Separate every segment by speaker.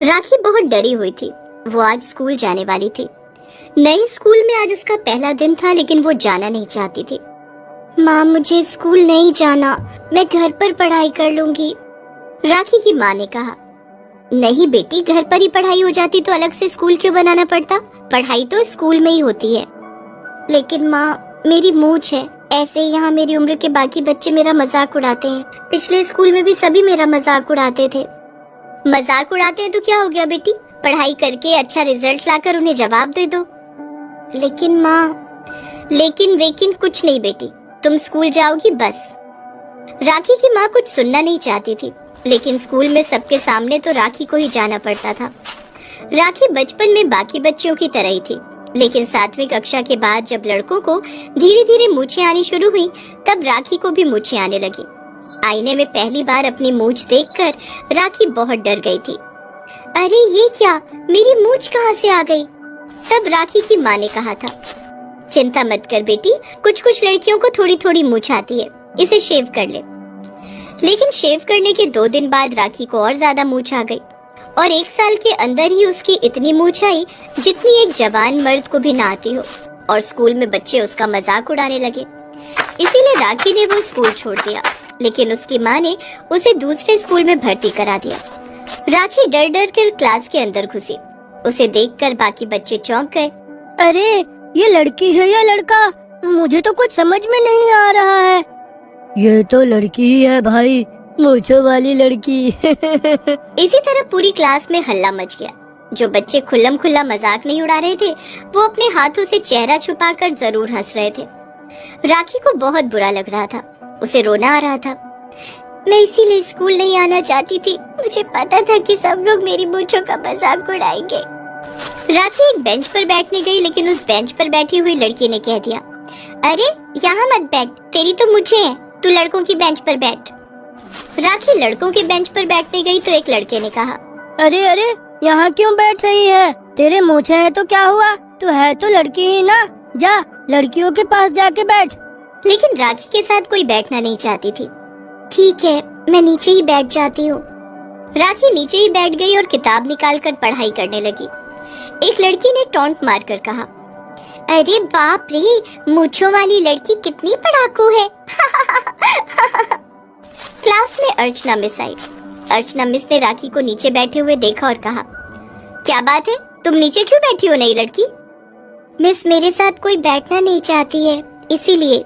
Speaker 1: राखी बहुत डरी हुई थी। वो आज स्कूल जाने वाली थी। नए स्कूल में आज उसका पहला दिन था, लेकिन वो जाना नहीं चाहती थी। माँ, मुझे स्कूल नहीं जाना, मैं घर पर पढ़ाई कर लूंगी, राखी की माँ ने कहा। नहीं बेटी, घर पर ही पढ़ाई हो जाती तो अलग से स्कूल क्यों बनाना पड़ता? पढ़ाई तो स्कूल में ही होती है। लेकिन माँ, मेरी मूंछ है, ऐसे ही यहाँ मेरी उम्र के बाकी बच्चे मेरा मजाक उड़ाते हैं। पिछले स्कूल में भी सभी मेरा मजाक उड़ाते थे। मजाक उड़ाते हैं तो क्या हो गया बेटी, पढ़ाई करके अच्छा रिजल्ट लाकर उन्हें जवाब दे दो। लेकिन माँ, लेकिन वेकिन कुछ नहीं बेटी, तुम स्कूल जाओगी बस। राखी की माँ कुछ सुनना नहीं चाहती थी, लेकिन स्कूल में सबके सामने तो राखी को ही जाना पड़ता था। राखी बचपन में बाकी बच्चियों की तरह ही थी, लेकिन 7वीं कक्षा के बाद जब लड़कों को धीरे धीरे मूछें आनी शुरू हुई, तब राखी को भी मूछें आने लगी। आईने में पहली बार अपनी मूछ देखकर राखी बहुत डर गई थी। अरे ये क्या, मेरी मूछ कहाँ से आ गई? तब राखी की माँ ने कहा था, चिंता मत कर बेटी, कुछ कुछ लड़कियों को थोड़ी थोड़ी मूछ आती है, इसे शेव कर ले। लेकिन शेव करने के 2 दिन बाद राखी को और ज्यादा मूछ आ गई और 1 साल के अंदर ही उसकी इतनी मूछ आई जितनी एक जवान मर्द को भी ना आती हो, और स्कूल में बच्चे उसका मजाक उड़ाने लगे। इसीलिए राखी ने वो स्कूल छोड़ दिया, लेकिन उसकी माँ ने उसे दूसरे स्कूल में भर्ती करा दिया। राखी डर डर कर क्लास के अंदर घुसी। उसे देखकर बाकी बच्चे चौंक गए।
Speaker 2: अरे ये लड़की है या लड़का? मुझे तो कुछ समझ में नहीं आ रहा है। ये तो लड़की ही है भाई, मूंछों वाली लड़की।
Speaker 1: इसी तरह पूरी क्लास में हल्ला मच गया। जो बच्चे खुल्लम खुल्ला मजाक नहीं उड़ा रहे थे, वो अपने हाथों से चेहरा छुपाकर जरूर हंस रहे थे। राखी को बहुत बुरा लग रहा था, उसे रोना आ रहा था। मैं इसीलिए स्कूल नहीं आना चाहती थी, मुझे पता था कि सब लोग मेरी मूंछों का मजाक उड़ाएंगे। राखी एक बेंच पर बैठने गई, लेकिन उस बेंच पर बैठी हुई लड़की ने कह दिया, अरे यहाँ मत बैठ, तेरी तो मूंछें हैं, तू लड़कों की बेंच पर बैठ। राखी लड़कों के बेंच पर बैठने गई तो एक लड़के ने कहा,
Speaker 2: अरे अरे, यहाँ क्यों बैठ रही है? तेरे मूंछें हैं तो क्या हुआ, तू है तो लड़की ही ना, जा लड़कियों के पास जाके बैठ।
Speaker 1: लेकिन राखी के साथ कोई बैठना नहीं चाहती थी। ठीक है, मैं नीचे ही बैठ जाती हूँ। राखी नीचे ही बैठ गई और किताब निकालकर पढ़ाई करने लगी। एक लड़की ने टॉन्ट मारकर कहा, अरे बाप रे, मूंछों वाली लड़की कितनी पढ़ाकू है। क्लास में अर्चना मिस आई। अर्चना मिस ने राखी को नीचे बैठे हुए देखा और कहा, क्या बात है, तुम नीचे क्यों बैठी हो नई लड़की? मिस, मेरे साथ कोई बैठना नहीं चाहती है, इसीलिए।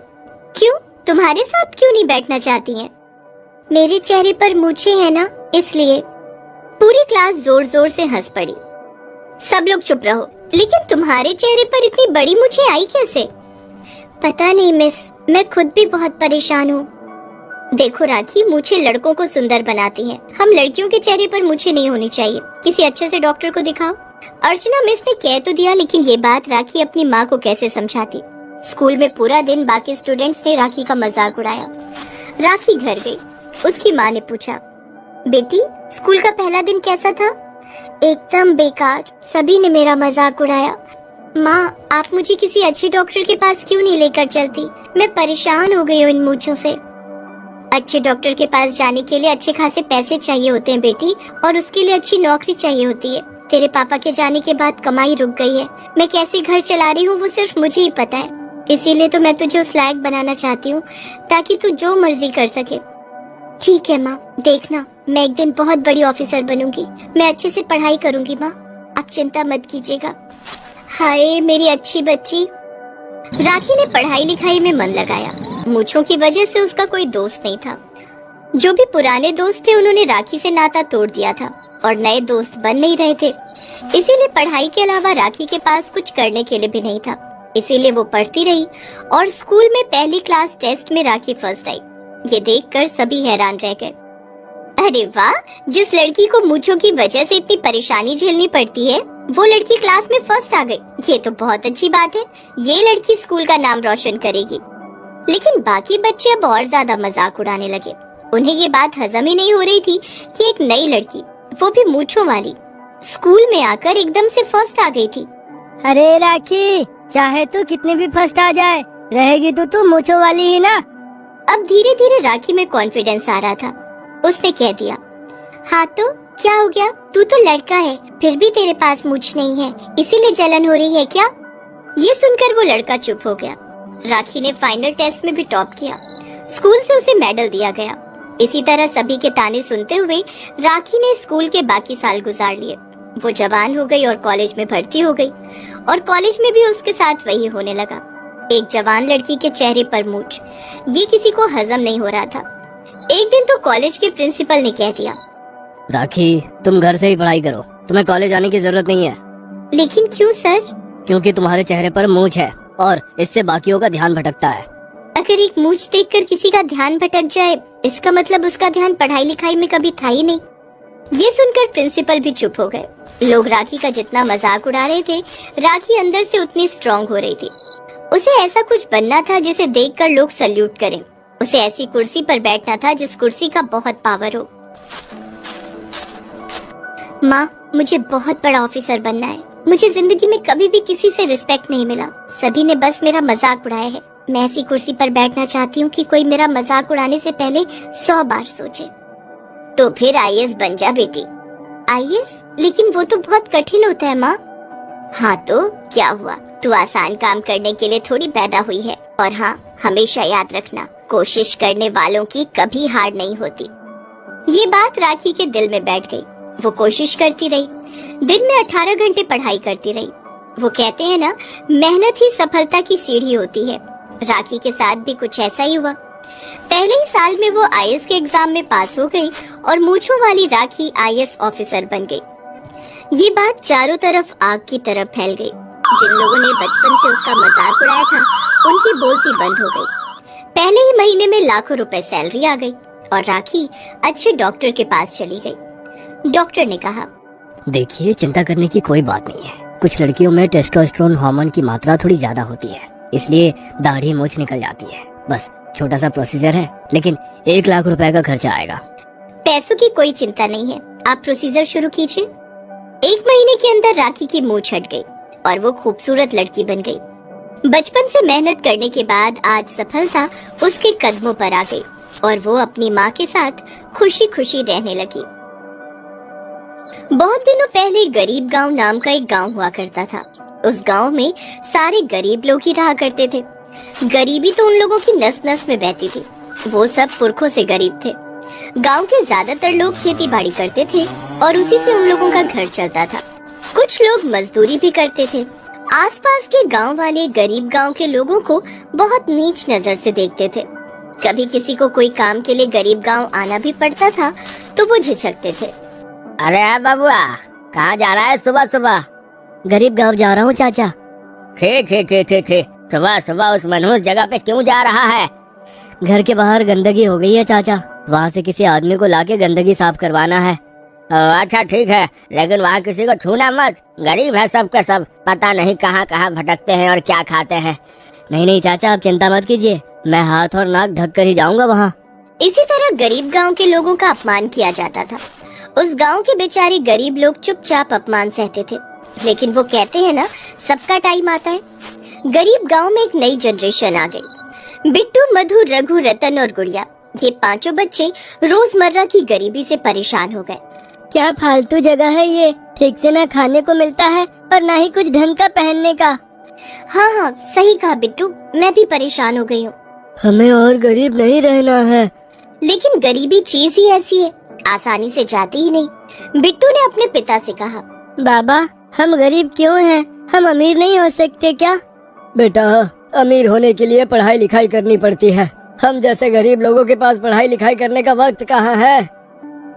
Speaker 1: क्यों, तुम्हारे साथ क्यों नहीं बैठना चाहती हैं? मेरे चेहरे पर मूछें हैं ना, इसलिए। पूरी क्लास जोर जोर से हंस पड़ी। सब लोग चुप रहो, लेकिन तुम्हारे चेहरे पर इतनी बड़ी मूछें आई कैसे? पता नहीं मिस, मैं खुद भी बहुत परेशान हूँ। देखो राखी, मूछें लड़कों को सुंदर बनाती हैं, हम लड़कियों के चेहरे पर मूछें नहीं होनी चाहिए। किसी अच्छे से डॉक्टर को दिखाओ। अर्चना मिस ने कह तो दिया, लेकिन ये बात राखी अपनी माँ को कैसे समझाती। स्कूल में पूरा दिन बाकी स्टूडेंट्स ने राखी का मजाक उड़ाया। राखी घर गई। उसकी माँ ने पूछा, बेटी स्कूल का पहला दिन कैसा था? एकदम बेकार, सभी ने मेरा मजाक उड़ाया। माँ, आप मुझे किसी अच्छे डॉक्टर के पास क्यों नहीं लेकर चलती? मैं परेशान हो गई हूँ इन मूंछों से। अच्छे डॉक्टर के पास जाने के लिए अच्छे खासे पैसे चाहिए होते हैं बेटी, और उसके लिए अच्छी नौकरी चाहिए होती है। तेरे पापा के जाने के बाद कमाई रुक गई है। मैं कैसे घर चला रही हूँ वो सिर्फ मुझे ही पता है, इसीलिए तो मैं तुझे उस लायक बनाना चाहती हूँ ताकि तू जो मर्जी कर सके। ठीक है माँ, देखना मैं एक दिन बहुत बड़ी ऑफिसर बनूंगी। मैं अच्छे से पढ़ाई करूंगी माँ, आप चिंता मत कीजिएगा। हाय मेरी अच्छी बच्ची। राखी ने पढ़ाई लिखाई में मन लगाया। मूंछों की वजह से उसका कोई दोस्त नहीं था। जो भी पुराने दोस्त थे उन्होंने राखी से नाता तोड़ दिया था और नए दोस्त बन नहीं रहे थे। इसीलिए पढ़ाई के अलावा राखी के पास कुछ करने के लिए भी नहीं था। इसीलिए वो पढ़ती रही और स्कूल में पहली क्लास टेस्ट में राखी फर्स्ट आई। ये देखकर सभी हैरान रह गए। अरे वाह, जिस लड़की को मूंछों की वजह से इतनी परेशानी झेलनी पड़ती है, वो लड़की क्लास में फर्स्ट आ गई। ये तो बहुत अच्छी बात है, ये लड़की स्कूल का नाम रोशन करेगी। लेकिन बाकी बच्चे अब और ज्यादा मजाक उड़ाने लगे। उन्हें ये बात हजम ही नहीं हो रही थी कि एक नई लड़की, वो भी मूंछों वाली, स्कूल में आकर एकदम से फर्स्ट आ गई थी।
Speaker 2: अरे राखी, चाहे तू कितनी भी फर्स्ट आ जाए, रहेगी तो तू मूंछों वाली ही ना।
Speaker 1: अब धीरे धीरे राखी में कॉन्फिडेंस आ रहा था। उसने कह दिया, हाँ तो क्या हो गया? तू तो लड़का है, फिर भी तेरे पास मूंछ नहीं है, इसीलिए जलन हो रही है क्या? ये सुनकर वो लड़का चुप हो गया। राखी ने फाइनल टेस्ट में भी टॉप किया। स्कूल से उसे मेडल दिया गया। इसी तरह सभी के ताने सुनते हुए राखी ने स्कूल के बाकी साल गुजार लिए। वो जवान हो गई और कॉलेज में भर्ती हो गई, और कॉलेज में भी उसके साथ वही होने लगा। एक जवान लड़की के चेहरे पर मूंछ, ये किसी को हजम नहीं हो रहा था। एक दिन तो कॉलेज के प्रिंसिपल ने कह दिया,
Speaker 2: राखी तुम घर से ही पढ़ाई करो, तुम्हें कॉलेज आने की जरूरत नहीं है।
Speaker 1: लेकिन क्यों सर?
Speaker 2: क्योंकि तुम्हारे चेहरे पर मूंछ है और इससे बाकियों का ध्यान भटकता है।
Speaker 1: अगर एक मूंछ देखकर किसी का ध्यान भटक जाए, इसका मतलब उसका ध्यान पढ़ाई लिखाई में कभी था ही नहीं। ये सुनकर प्रिंसिपल भी चुप हो गए। लोग राखी का जितना मजाक उड़ा रहे थे, राखी अंदर से उतनी स्ट्रांग हो रही थी। उसे ऐसा कुछ बनना था जिसे देखकर लोग सल्यूट करें। उसे ऐसी कुर्सी पर बैठना था जिस कुर्सी का बहुत पावर हो। माँ, मुझे बहुत बड़ा ऑफिसर बनना है। मुझे जिंदगी में कभी भी किसी से रिस्पेक्ट नहीं मिला। सभी ने बस मेरा मजाक उड़ाया है। मैं ऐसी कुर्सी पर बैठना चाहती हूँ कि कोई मेरा मजाक उड़ाने से पहले 100 बार सोचे। तो फिर आईएएस बन जा बेटी। आईएएस? लेकिन वो तो बहुत कठिन होता है माँ। हाँ तो क्या हुआ, तू आसान काम करने के लिए थोड़ी पैदा हुई है। और हाँ, हमेशा याद रखना, कोशिश करने वालों की कभी हार नहीं होती। ये बात राखी के दिल में बैठ गई। वो कोशिश करती रही, दिन में 18 घंटे पढ़ाई करती रही। वो कहते हैं ना, मेहनत ही सफलता की सीढ़ी होती है। राखी के साथ भी कुछ ऐसा ही हुआ। पहले ही साल में वो आईएएस के एग्जाम में पास हो गई और मूंछों वाली राखी आईएएस ऑफिसर बन गई। ये बात चारों तरफ आग की तरह फैल गई। जिन लोगों ने बचपन से उसका मजाक उड़ाया था, उनकी बोलती बंद हो गई। पहले ही महीने में लाखों रुपए सैलरी आ गई और राखी अच्छे डॉक्टर के पास चली गई। डॉक्टर ने कहा,
Speaker 2: देखिए, चिंता करने की कोई बात नहीं है। कुछ लड़कियों में टेस्टोस्टेरोन हार्मोन की मात्रा थोड़ी ज्यादा होती है, इसलिए दाढ़ी मूंछ निकल जाती है। बस छोटा सा प्रोसीजर है, लेकिन 1 लाख रुपए का खर्चा आएगा।
Speaker 1: पैसों की कोई चिंता नहीं है, आप प्रोसीजर शुरू कीजिए। 1 महीने के अंदर राखी की मूंछ हट गई और वो खूबसूरत लड़की बन गई। बचपन से मेहनत करने के बाद आज सफलता उसके कदमों पर आ गई और वो अपनी माँ के साथ खुशी खुशी रहने लगी। बहुत दिनों पहले गरीब गांव नाम का एक गांव हुआ करता था। उस गांव में सारे गरीब लोग ही रहा करते थे। गरीबी तो उन लोगों की नस नस में बहती थी। वो सब पुरखों से गरीब थे। गांव के ज्यादातर लोग खेती बाड़ी करते थे और उसी से उन लोगों का घर चलता था। कुछ लोग मजदूरी भी करते थे। आसपास के गांव वाले गरीब गांव के लोगों को बहुत नीच नजर से देखते थे। कभी किसी को कोई काम के लिए गरीब गांव आना भी पड़ता था तो वो झिझकते थे।
Speaker 2: अरे बबुआ, कहाँ जा रहा है सुबह सुबह? गरीब गांव जा रहा हूँ चाचा। खे सुबह सुबह उस मनहूस जगह पे क्यों जा रहा है? घर के बाहर गंदगी हो गई है चाचा, वहाँ से किसी आदमी को लाके गंदगी साफ करवाना है। अच्छा ठीक है, लेकिन वहाँ किसी को छूना मत। गरीब है सब के सब, पता नहीं कहाँ कहाँ भटकते हैं और क्या खाते हैं। नहीं चाचा, आप चिंता मत कीजिए, मैं हाथ और नाक ढक कर ही जाऊंगा वहाँ।
Speaker 1: इसी तरह गरीब गांव के लोगों का अपमान किया जाता था। उस गांव के बेचारे गरीब लोग चुपचाप अपमान सहते थे। लेकिन वो कहते हैं ना, सबका टाइम आता है। गरीब गांव में एक नई जनरेशन आ गई। बिट्टू, मधु, रघु, रतन और गुड़िया, ये 5 बच्चे रोजमर्रा की गरीबी से परेशान हो गए।
Speaker 2: क्या फालतू जगह है ये, ठीक से ना खाने को मिलता है और ना ही कुछ ढंग का पहनने का।
Speaker 1: हाँ, सही कहा बिट्टू, मैं भी परेशान हो गई हूँ।
Speaker 2: हमें और गरीब नहीं रहना है।
Speaker 1: लेकिन गरीबी चीज ही ऐसी है, आसानी से जाती ही नहीं। बिट्टू ने अपने पिता से कहा,
Speaker 2: बाबा, हम गरीब क्यों हैं? हम अमीर नहीं हो सकते क्या? बेटा, अमीर होने के लिए पढ़ाई लिखाई करनी पड़ती है। हम जैसे गरीब लोगों के पास पढ़ाई लिखाई करने का वक्त कहाँ है?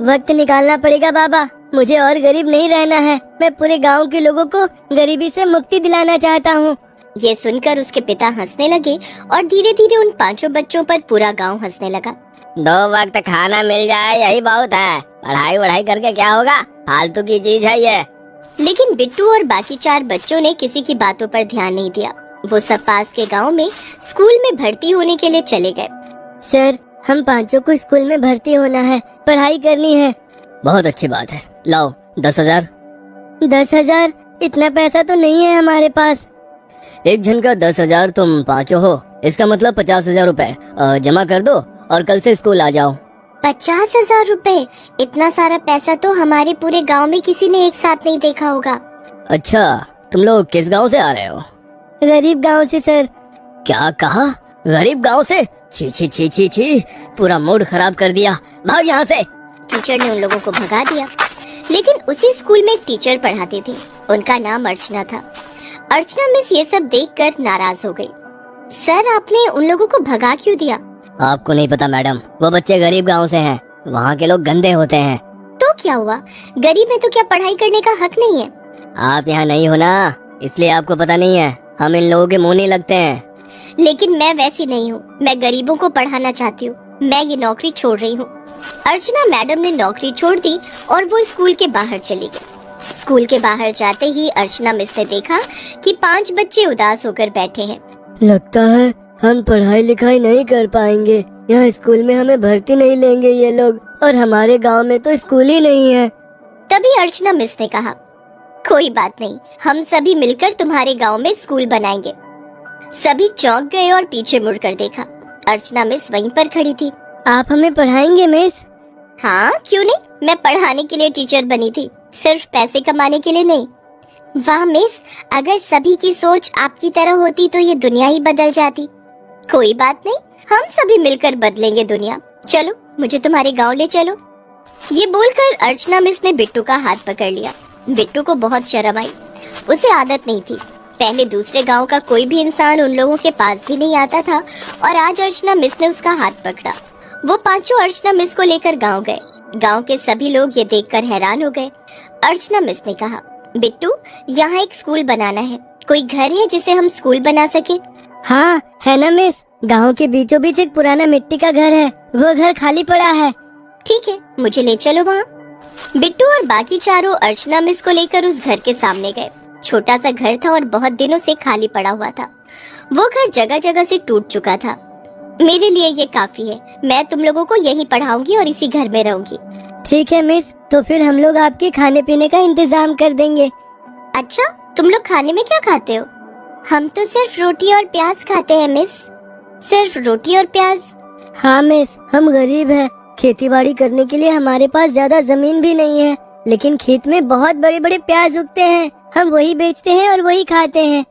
Speaker 2: वक्त निकालना पड़ेगा बाबा, मुझे और गरीब नहीं रहना है। मैं पूरे गांव के लोगों को गरीबी से मुक्ति दिलाना चाहता हूँ।
Speaker 1: ये सुनकर उसके पिता हंसने लगे और धीरे धीरे उन 5 बच्चों पर पूरा गांव हंसने लगा।
Speaker 2: 2 वक्त खाना मिल जाए यही बहुत है, पढ़ाई करके क्या होगा, फालतू की चीज है ये।
Speaker 1: लेकिन बिट्टू और बाकी 4 बच्चों ने किसी की बातों पर ध्यान नहीं दिया। वो सब पास के गांव में स्कूल में भर्ती होने के लिए चले गए।
Speaker 2: सर, हम 5 को स्कूल में भर्ती होना है, पढ़ाई करनी है। बहुत अच्छी बात है, लाओ 10,000। 10,000? इतना पैसा तो नहीं है हमारे पास। एक जन का 10,000, तुम 5 हो, इसका मतलब 50,000 रुपए जमा कर दो और कल से स्कूल आ जाओ।
Speaker 1: 50,000 रुपए? इतना सारा पैसा तो हमारे पूरे गांव में किसी ने एक साथ नहीं देखा होगा।
Speaker 2: अच्छा, तुम लोग किस गांव से आ रहे हो? गरीब गांव से सर। क्या कहा? गरीब गांव से? छी छी छी छी छी, पूरा मूड खराब कर दिया, भाग यहाँ से।
Speaker 1: टीचर ने उन लोगों को भगा दिया। लेकिन उसी स्कूल में एक टीचर पढ़ाती थी, उनका नाम अर्चना था। अर्चना मिस ये सब देखकर नाराज हो गई। सर, आपने उन लोगों को भगा क्यों दिया?
Speaker 2: आपको नहीं पता मैडम, वो बच्चे गरीब गांव से हैं, वहाँ के लोग गंदे होते हैं।
Speaker 1: तो क्या हुआ? गरीब है तो क्या पढ़ाई करने का हक नहीं है?
Speaker 2: आप यहाँ नहीं हो ना, इसलिए आपको पता नहीं है। हम इन लोगों के मुंह नहीं लगते हैं।
Speaker 1: लेकिन मैं वैसी नहीं हूँ, मैं गरीबों को पढ़ाना चाहती हूँ। मैं ये नौकरी छोड़ रही हूँ। अर्चना मैडम ने नौकरी छोड़ दी और वो स्कूल के बाहर चली गई। स्कूल के बाहर जाते ही अर्चना मिस ने देखा कि 5 बच्चे उदास होकर बैठे हैं।
Speaker 2: लगता है हम पढ़ाई लिखाई नहीं कर पाएंगे, यहाँ स्कूल में हमें भर्ती नहीं लेंगे ये लोग, और हमारे गांव में तो स्कूल ही नहीं है।
Speaker 1: तभी अर्चना मिस ने कहा, कोई बात नहीं, हम सभी मिलकर तुम्हारे गांव में स्कूल बनाएंगे। सभी चौंक गए और पीछे मुड़कर देखा। अर्चना मिस वहीं पर खड़ी थी।
Speaker 2: आप हमें पढ़ाएंगे मिस?
Speaker 1: हाँ, क्यों नहीं, मैं पढ़ाने के लिए टीचर बनी थी, सिर्फ पैसे कमाने के लिए नहीं। वाह मिस, अगर सभी की सोच आपकी तरह होती तो ये दुनिया ही बदल जाती। कोई बात नहीं, हम सभी मिलकर बदलेंगे दुनिया। चलो, मुझे तुम्हारे गांव ले चलो। ये बोलकर अर्चना मिस ने बिट्टू का हाथ पकड़ लिया। बिट्टू को बहुत शर्म आई, उसे आदत नहीं थी। पहले दूसरे गांव का कोई भी इंसान उन लोगों के पास भी नहीं आता था, और आज अर्चना मिस ने उसका हाथ पकड़ा। वो पांचों अर्चना मिस को लेकर गांव गए। गांव के सभी लोग ये देखकर हैरान हो गए। अर्चना मिस ने कहा, बिट्टू, यहाँ एक स्कूल बनाना है, कोई घर है जिसे हम स्कूल बना सके?
Speaker 2: हाँ है ना मिस, गांव के बीचों बीच एक पुराना मिट्टी का घर है, वो घर खाली पड़ा है।
Speaker 1: ठीक है, मुझे ले चलो वहाँ। बिट्टू और बाकी चारों अर्चना मिस को लेकर उस घर के सामने गए। छोटा सा घर था और बहुत दिनों से खाली पड़ा हुआ था। वो घर जगह जगह से टूट चुका था। मेरे लिए ये काफी है, मैं तुम लोगों को यहीं पढ़ाऊंगी और इसी घर में रहूंगी।
Speaker 2: ठीक है मिस, तो फिर हम लोग आपके खाने पीने का इंतजाम कर देंगे।
Speaker 1: अच्छा, तुम लोग खाने में क्या खाते हो? हम तो सिर्फ रोटी और प्याज खाते हैं मिस। सिर्फ रोटी और प्याज?
Speaker 2: हाँ मिस, हम गरीब हैं, खेती बाड़ी करने के लिए हमारे पास ज्यादा जमीन भी नहीं है, लेकिन खेत में बहुत बड़े बड़े प्याज उगते हैं, हम वही बेचते हैं और वही खाते हैं।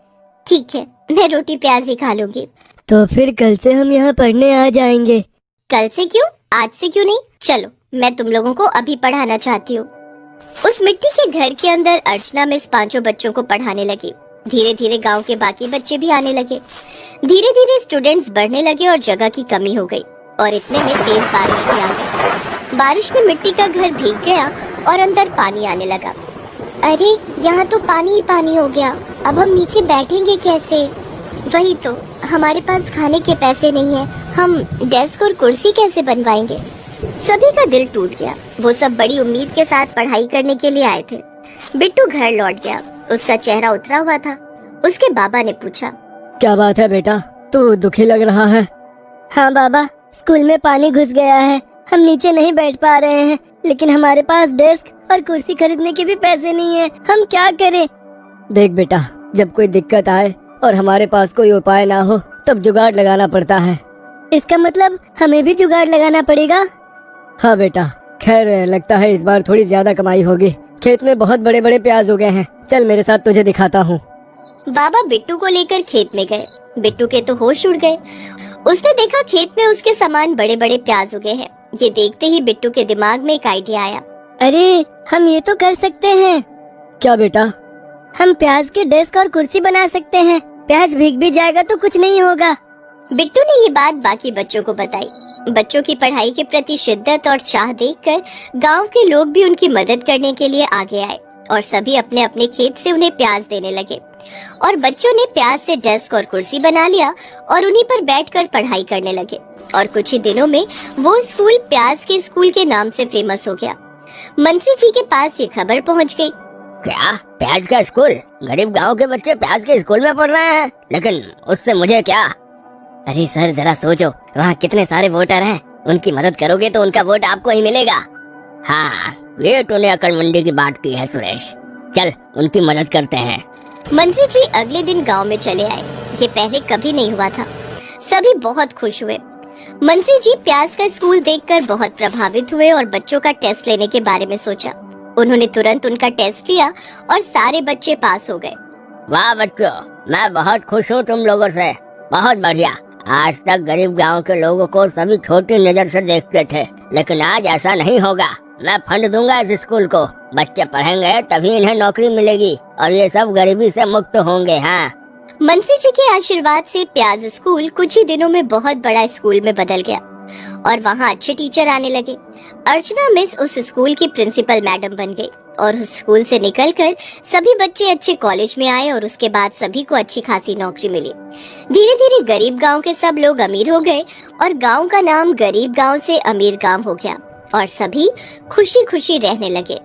Speaker 1: ठीक है, मैं रोटी प्याज ही खा लूंगी।
Speaker 2: तो फिर कल से हम यहाँ पढ़ने आ जाएंगे।
Speaker 1: कल से क्यों, आज से क्यों नहीं? चलो, मैं तुम लोगों को अभी पढ़ाना चाहती हूँ। उस मिट्टी के घर के अंदर अर्चना मिस 5 बच्चों को पढ़ाने लगी। धीरे धीरे गांव के बाकी बच्चे भी आने लगे। धीरे धीरे स्टूडेंट्स बढ़ने लगे और जगह की कमी हो गई, और इतने में तेज बारिश भी आ गई। बारिश में मिट्टी का घर भीग गया और अंदर पानी आने लगा। अरे, यहाँ तो पानी ही पानी हो गया, अब हम नीचे बैठेंगे कैसे? वही तो, हमारे पास खाने के पैसे नहीं है, हम डेस्क और कुर्सी कैसे बनवाएंगे? सभी का दिल टूट गया। वो सब बड़ी उम्मीद के साथ पढ़ाई करने के लिए आए थे। बिट्टू घर लौट गया, उसका चेहरा उतरा हुआ था। उसके बाबा ने पूछा,
Speaker 2: क्या बात है बेटा, तू दुखी लग रहा है? हाँ बाबा, स्कूल में पानी घुस गया है, हम नीचे नहीं बैठ पा रहे हैं, लेकिन हमारे पास डेस्क और कुर्सी खरीदने के भी पैसे नहीं है, हम क्या करें? देख बेटा, जब कोई दिक्कत आए और हमारे पास कोई उपाय ना हो तब जुगाड़ लगाना पड़ता है। इसका मतलब हमें भी जुगाड़ लगाना पड़ेगा? हाँ बेटा, खैर लगता है इस बार थोड़ी ज्यादा कमाई होगी, खेत में बहुत बड़े बड़े प्याज उगे हैं, चल मेरे साथ तुझे दिखाता हूँ।
Speaker 1: बाबा बिट्टू को लेकर खेत में गए। बिट्टू के तो होश उड़ गए। उसने देखा खेत में उसके समान बड़े बड़े प्याज उगे हैं। ये देखते ही बिट्टू के दिमाग में एक आइडिया आया।
Speaker 2: अरे, हम ये तो कर सकते हैं। क्या बेटा? हम प्याज के डेस्क और कुर्सी बना सकते हैं, प्याज भीग भी जाएगा तो कुछ नहीं होगा।
Speaker 1: बिट्टू ने ये बात बाकी बच्चों को बताई। बच्चों की पढ़ाई के प्रति शिद्दत और चाह देखकर गांव के लोग भी उनकी मदद करने के लिए आगे आए, और सभी अपने अपने खेत से उन्हें प्याज देने लगे। और बच्चों ने प्याज से डेस्क और कुर्सी बना लिया और उन्हीं पर बैठकर पढ़ाई करने लगे। और कुछ ही दिनों में वो स्कूल प्याज के स्कूल के नाम से फेमस हो गया। मंत्री जी के पास ये खबर पहुंच गई।
Speaker 2: क्या, प्याज का स्कूल? गरीब गांव के बच्चे प्याज के स्कूल में पढ़ रहे हैं, लेकिन उससे मुझे क्या? अरे सर, जरा सोचो, वहाँ कितने सारे वोटर हैं, उनकी मदद करोगे तो उनका वोट आपको ही मिलेगा। हाँ, ये तूने अकल मंडी की बात की है सुरेश, चल उनकी मदद करते हैं।
Speaker 1: मंत्री जी अगले दिन गांव में चले आए। ये पहले कभी नहीं हुआ था। सभी बहुत खुश हुए। मंत्री जी प्याज का स्कूल देखकर बहुत प्रभावित हुए और बच्चों का टेस्ट लेने के बारे में सोचा। उन्होंने तुरंत उनका टेस्ट लिया और सारे बच्चे पास हो गए।
Speaker 2: वाह बच्चों, मैं बहुत खुश हूँ तुम लोगों से। बहुत बढ़िया। आज तक गरीब गांव के लोगों को सभी छोटी नजर से देखते थे, लेकिन आज ऐसा नहीं होगा। मैं फंड दूंगा इस स्कूल को। बच्चे पढ़ेंगे तभी इन्हें नौकरी मिलेगी और ये सब गरीबी से मुक्त होंगे। हाँ,
Speaker 1: मंत्री जी के आशीर्वाद से प्याज स्कूल कुछ ही दिनों में बहुत बड़ा स्कूल में बदल गया और वहाँ अच्छे टीचर आने लगे। अर्चना मिस उस स्कूल की प्रिंसिपल मैडम बन गई और उस स्कूल से निकलकर सभी बच्चे अच्छे कॉलेज में आए और उसके बाद सभी को अच्छी खासी नौकरी मिली। धीरे धीरे गरीब गांव के सब लोग अमीर हो गए और गांव का नाम गरीब गांव से अमीर गांव हो गया और सभी खुशी खुशी रहने लगे।